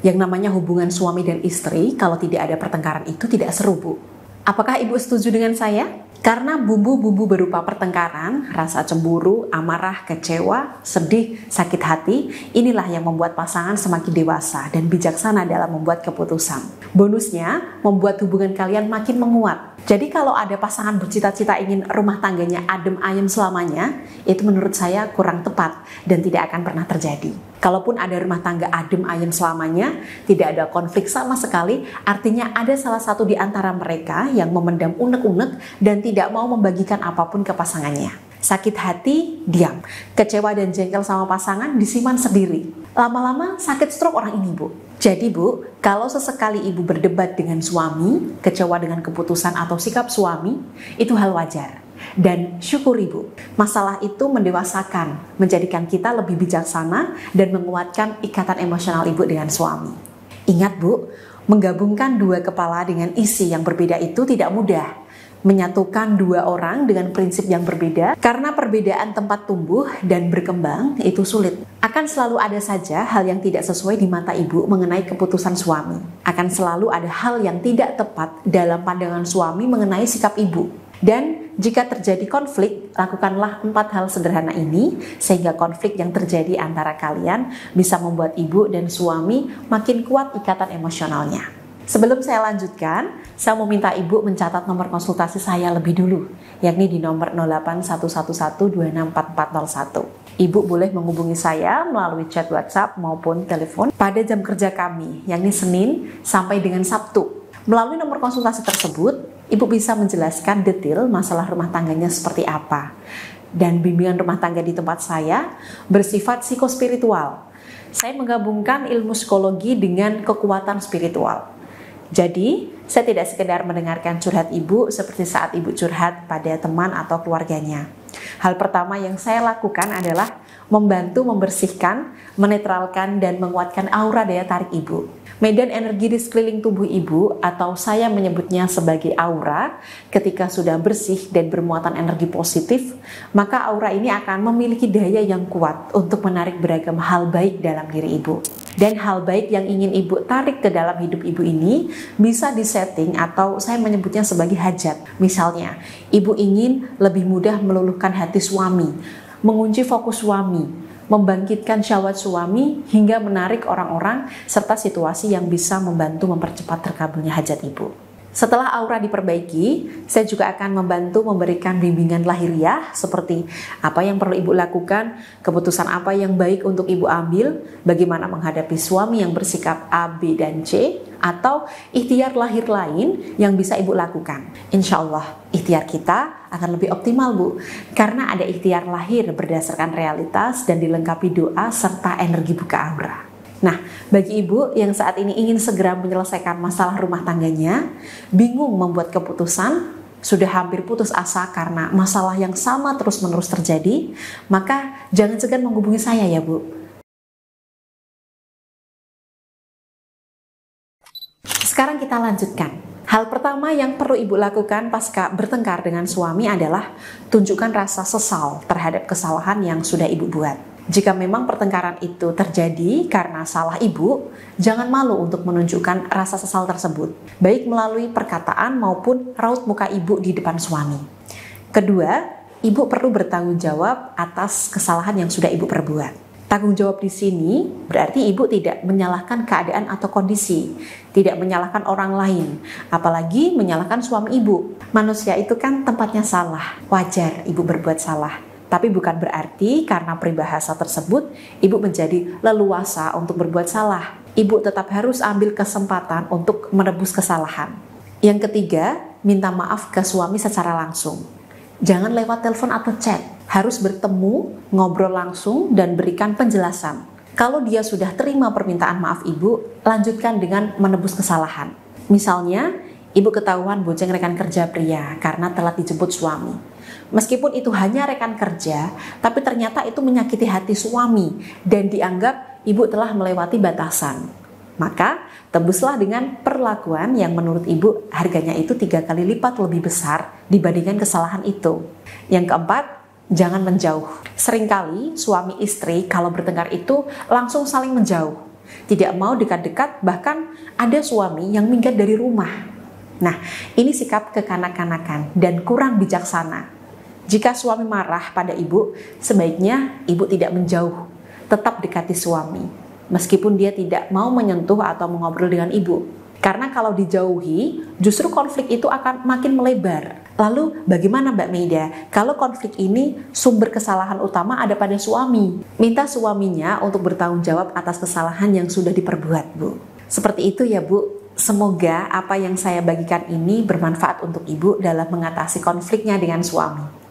Yang namanya hubungan suami dan istri, kalau tidak ada pertengkaran itu tidak seru, Bu. Apakah Ibu setuju dengan saya? Karena bumbu-bumbu berupa pertengkaran, rasa cemburu, amarah, kecewa, sedih, sakit hati, inilah yang membuat pasangan semakin dewasa dan bijaksana dalam membuat keputusan. Bonusnya, membuat hubungan kalian makin menguat. Jadi kalau ada pasangan bercita-cita ingin rumah tangganya adem ayem selamanya, itu menurut saya kurang tepat dan tidak akan pernah terjadi. Kalaupun ada rumah tangga adem ayem selamanya, tidak ada konflik sama sekali, artinya ada salah satu di antara mereka yang memendam unek-unek dan tidak mau membagikan apapun ke pasangannya. Sakit hati, diam. Kecewa dan jengkel sama pasangan, disimpan sendiri. Lama-lama sakit stroke orang ini, Bu. Jadi, Bu, kalau sesekali Ibu berdebat dengan suami, kecewa dengan keputusan atau sikap suami, itu hal wajar. Dan syukuri, Bu, masalah itu mendewasakan, menjadikan kita lebih bijaksana dan menguatkan ikatan emosional Ibu dengan suami. Ingat, Bu, menggabungkan dua kepala dengan isi yang berbeda itu tidak mudah. Menyatukan dua orang dengan prinsip yang berbeda karena perbedaan tempat tumbuh dan berkembang itu sulit. Akan selalu ada saja hal yang tidak sesuai di mata Ibu mengenai keputusan suami. Akan selalu ada hal yang tidak tepat dalam pandangan suami mengenai sikap Ibu. Dan jika terjadi konflik, lakukanlah 4 hal sederhana ini sehingga konflik yang terjadi antara kalian bisa membuat Ibu dan suami makin kuat ikatan emosionalnya. Sebelum saya lanjutkan, saya mau minta Ibu mencatat nomor konsultasi saya lebih dulu, yakni di nomor 0811126441. Ibu boleh menghubungi saya melalui chat WhatsApp maupun telepon pada jam kerja kami, yakni Senin sampai dengan Sabtu. Melalui nomor konsultasi tersebut, Ibu bisa menjelaskan detail masalah rumah tangganya seperti apa. Dan bimbingan rumah tangga di tempat saya bersifat psikospiritual. Saya menggabungkan ilmu psikologi dengan kekuatan spiritual. Jadi, saya tidak sekedar mendengarkan curhat Ibu seperti saat Ibu curhat pada teman atau keluarganya. Hal pertama yang saya lakukan adalah membantu membersihkan, menetralkan, dan menguatkan aura daya tarik Ibu. Medan energi di sekeliling tubuh Ibu, atau saya menyebutnya sebagai aura, ketika sudah bersih dan bermuatan energi positif, maka aura ini akan memiliki daya yang kuat untuk menarik beragam hal baik dalam diri Ibu. Dan hal baik yang ingin Ibu tarik ke dalam hidup Ibu ini bisa disetting atau saya menyebutnya sebagai hajat. Misalnya, Ibu ingin lebih mudah meluluhkan hati suami, mengunci fokus suami, membangkitkan syahwat suami hingga menarik orang-orang serta situasi yang bisa membantu mempercepat terkabulnya hajat Ibu. Setelah aura diperbaiki, saya juga akan membantu memberikan bimbingan lahiriah seperti apa yang perlu Ibu lakukan, keputusan apa yang baik untuk Ibu ambil, bagaimana menghadapi suami yang bersikap A, B, dan C, atau ikhtiar lahir lain yang bisa Ibu lakukan. Insya Allah, ikhtiar kita akan lebih optimal, Bu, karena ada ikhtiar lahir berdasarkan realitas dan dilengkapi doa serta energi buka aura. Nah, bagi Ibu yang saat ini ingin segera menyelesaikan masalah rumah tangganya, bingung membuat keputusan, sudah hampir putus asa karena masalah yang sama terus-menerus terjadi, maka jangan segan menghubungi saya ya, Bu. Sekarang kita lanjutkan. Hal pertama yang perlu Ibu lakukan pasca bertengkar dengan suami adalah tunjukkan rasa sesal terhadap kesalahan yang sudah Ibu buat. Jika memang pertengkaran itu terjadi karena salah Ibu, jangan malu untuk menunjukkan rasa sesal tersebut, baik melalui perkataan maupun raut muka Ibu di depan suami. Kedua, Ibu perlu bertanggung jawab atas kesalahan yang sudah Ibu perbuat. Tanggung jawab di sini berarti Ibu tidak menyalahkan keadaan atau kondisi, tidak menyalahkan orang lain, apalagi menyalahkan suami Ibu. Manusia itu kan tempatnya salah, wajar Ibu berbuat salah. Tapi bukan berarti karena peribahasa tersebut, Ibu menjadi leluasa untuk berbuat salah. Ibu tetap harus ambil kesempatan untuk menebus kesalahan. Yang ketiga, minta maaf ke suami secara langsung. Jangan lewat telepon atau chat. Harus bertemu, ngobrol langsung, dan berikan penjelasan. Kalau dia sudah terima permintaan maaf Ibu, lanjutkan dengan menebus kesalahan. Misalnya, Ibu ketahuan bonceng rekan kerja pria karena telat dijemput suami. Meskipun itu hanya rekan kerja, tapi ternyata itu menyakiti hati suami dan dianggap Ibu telah melewati batasan. Maka tebuslah dengan perlakuan yang menurut Ibu harganya itu 3 kali lipat lebih besar dibandingkan kesalahan itu. Yang keempat, jangan menjauh. Seringkali suami istri kalau bertengkar itu langsung saling menjauh. tidak mau dekat-dekat, bahkan ada suami yang minggat dari rumah. Nah, ini sikap kekanak-kanakan dan kurang bijaksana. Jika suami marah pada ibu, sebaiknya ibu tidak menjauh, tetap dekati suami, meskipun dia tidak mau menyentuh atau mengobrol dengan ibu. Karena kalau dijauhi, justru konflik itu akan makin melebar. Lalu bagaimana Mbak Meida? Kalau konflik ini sumber kesalahan utama ada pada suami, minta suaminya untuk bertanggung jawab atas kesalahan yang sudah diperbuat, Bu. Seperti itu ya, Bu. Semoga apa yang saya bagikan ini bermanfaat untuk Ibu dalam mengatasi konfliknya dengan suami.